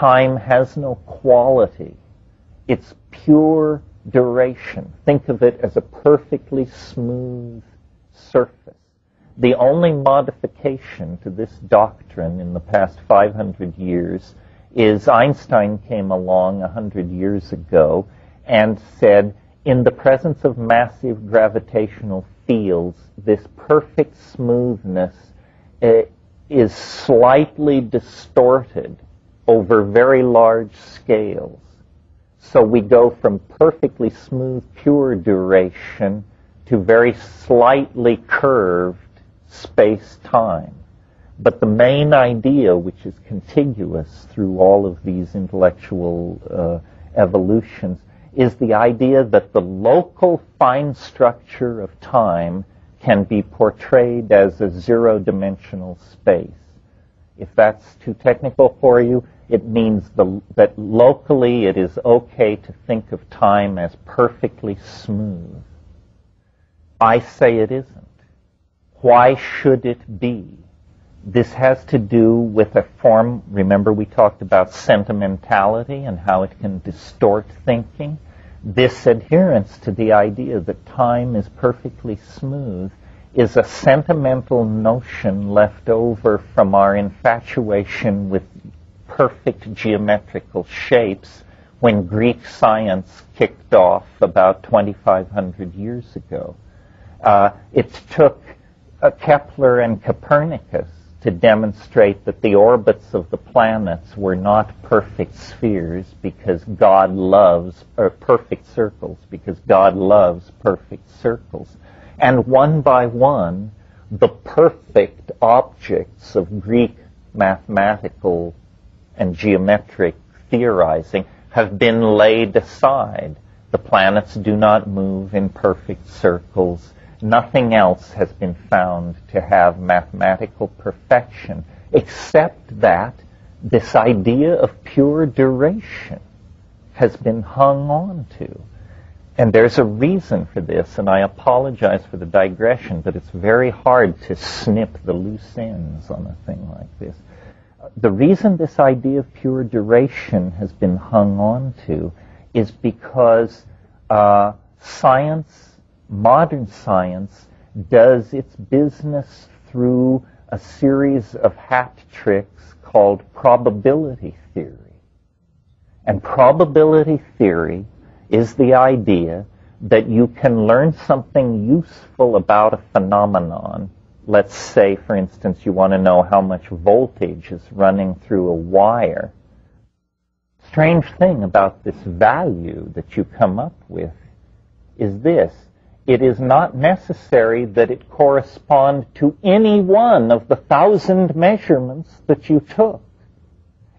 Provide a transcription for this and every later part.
time has no quality. It's pure duration. Think of it as a perfectly smooth surface. The only modification to this doctrine in the past 500 years is Einstein came along 100 years ago and said, in the presence of massive gravitational fields, this perfect smoothness is slightly distorted over very large scales. So we go from perfectly smooth, pure duration to very slightly curved space-time. But the main idea, which is contiguous through all of these intellectual evolutions, is the idea that the local fine structure of time can be portrayed as a zero-dimensional space. If that's too technical for you, it means that locally it is okay to think of time as perfectly smooth. I say it isn't. Why should it be? This has to do with a form, remember we talked about sentimentality and how it can distort thinking. This adherence to the idea that time is perfectly smooth is a sentimental notion left over from our infatuation with perfect geometrical shapes when Greek science kicked off about 2,500 years ago. It took Kepler and Copernicus to demonstrate that the orbits of the planets were not perfect spheres because God loves, or perfect circles, because God loves perfect circles. And one by one, the perfect objects of Greek mathematical and geometric theorizing have been laid aside. The planets do not move in perfect circles. Nothing else has been found to have mathematical perfection, except that this idea of pure duration has been hung on to. And there's a reason for this, and I apologize for the digression, but it's very hard to snip the loose ends on a thing like this. The reason this idea of pure duration has been hung on to is because modern science does its business through a series of hat tricks called probability theory. And probability theory is the idea that you can learn something useful about a phenomenon. Let's say, for instance, you want to know how much voltage is running through a wire. Strange thing about this value that you come up with is this. It is not necessary that it correspond to any one of the 1,000 measurements that you took.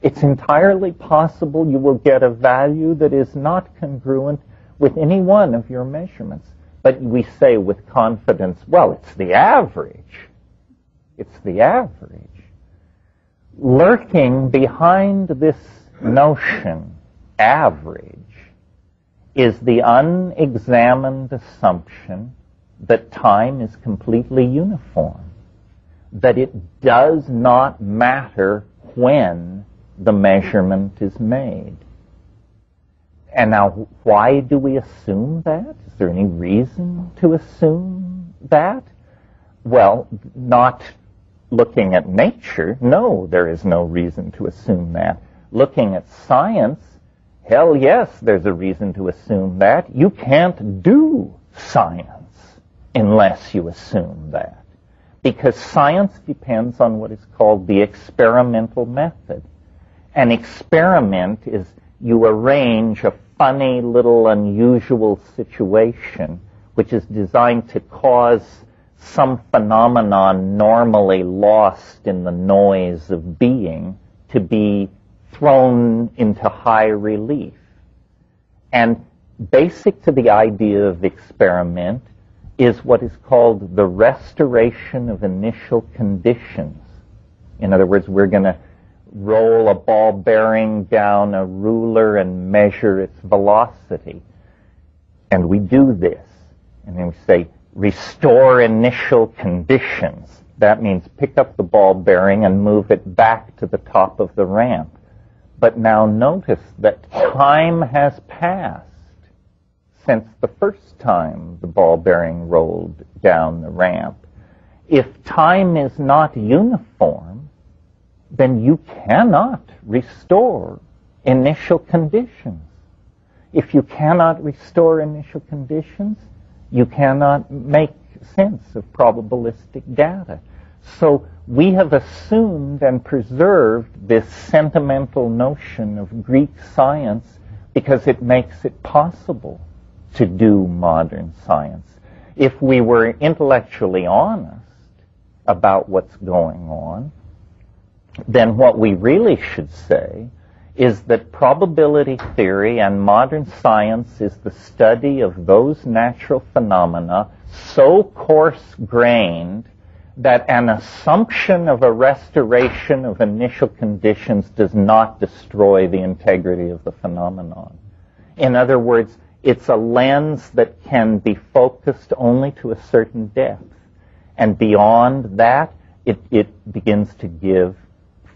It's entirely possible you will get a value that is not congruent with any one of your measurements. But we say with confidence, well, it's the average. It's the average. Lurking behind this notion, average, is the unexamined assumption that time is completely uniform, that it does not matter when the measurement is made. And now, why do we assume that? Is there any reason to assume that? Well, not looking at nature. No, there is no reason to assume that. Looking at science, hell yes, there's a reason to assume that. You can't do science unless you assume that. Because science depends on what is called the experimental method. An experiment is you arrange a funny little unusual situation which is designed to cause some phenomenon normally lost in the noise of being to be thrown into high relief. And basic to the idea of experiment is what is called the restoration of initial conditions. In other words, we're going to roll a ball bearing down a ruler and measure its velocity. And we do this. And then we say, restore initial conditions. That means pick up the ball bearing and move it back to the top of the ramp. But now notice that time has passed since the first time the ball bearing rolled down the ramp. If time is not uniform, then you cannot restore initial conditions. If you cannot restore initial conditions, you cannot make sense of probabilistic data. So we have assumed and preserved this sentimental notion of Greek science because it makes it possible to do modern science. If we were intellectually honest about what's going on, then what we really should say is that probability theory and modern science is the study of those natural phenomena so coarse-grained that an assumption of a restoration of initial conditions does not destroy the integrity of the phenomenon. In other words, it's a lens that can be focused only to a certain depth. And beyond that, it begins to give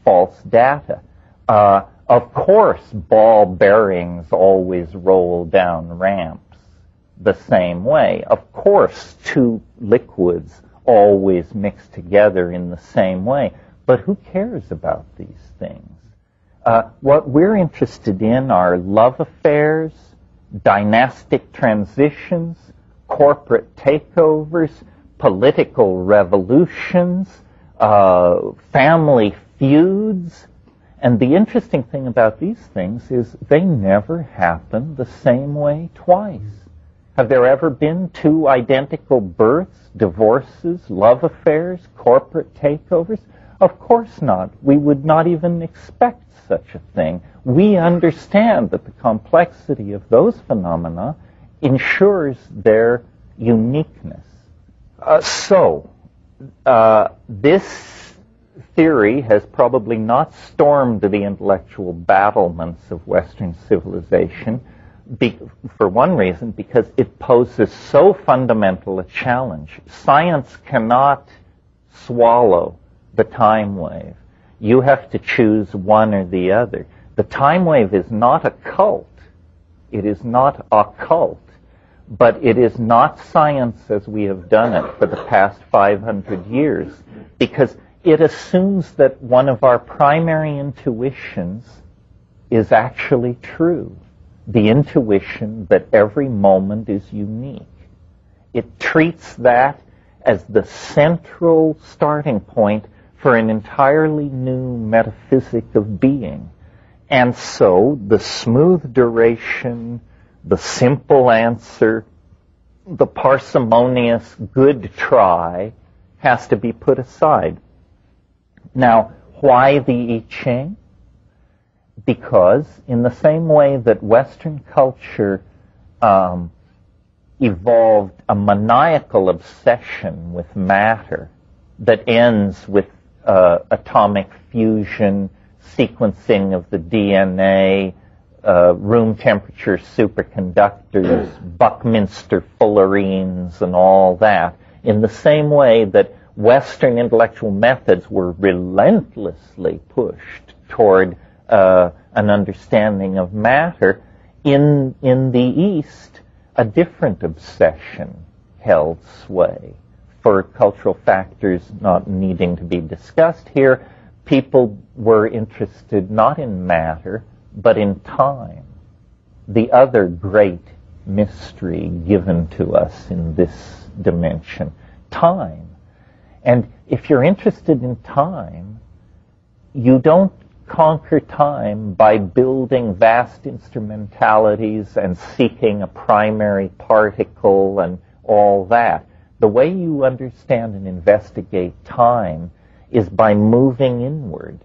false data. Of course, ball bearings always roll down ramps the same way. Of course, two liquids always mix together in the same way. But who cares about these things? What we're interested in are love affairs, dynastic transitions, corporate takeovers, political revolutions, family feuds. And the interesting thing about these things is they never happen the same way twice. Have there ever been two identical births, divorces, love affairs, corporate takeovers? Of course not. We would not even expect such a thing. We understand that the complexity of those phenomena ensures their uniqueness. This theory has probably not stormed the intellectual battlements of Western civilization, for one reason, because it poses so fundamental a challenge. Science cannot swallow the time wave. You have to choose one or the other. The time wave is not a cult. It is not occult. But it is not science as we have done it for the past 500 years, because it assumes that one of our primary intuitions is actually true. The intuition that every moment is unique. It treats that as the central starting point for an entirely new metaphysic of being. And so the smooth duration, the simple answer, the parsimonious good try has to be put aside. Now, why the I Ching? Because in the same way that Western culture evolved a maniacal obsession with matter that ends with atomic fusion, sequencing of the DNA, room temperature superconductors, Buckminster fullerenes, and all that, in the same way that Western intellectual methods were relentlessly pushed toward an understanding of matter, in the East, a different obsession held sway. For cultural factors not needing to be discussed here, people were interested not in matter, but in time, the other great mystery given to us in this dimension, time. And if you're interested in time, you don't conquer time by building vast instrumentalities and seeking a primary particle and all that. The way you understand and investigate time is by moving inward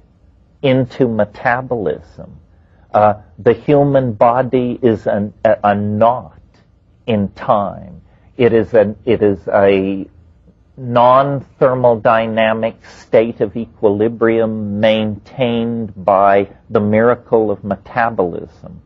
into metabolism. The human body is a knot in time. It is a non-thermodynamic state of equilibrium maintained by the miracle of metabolism.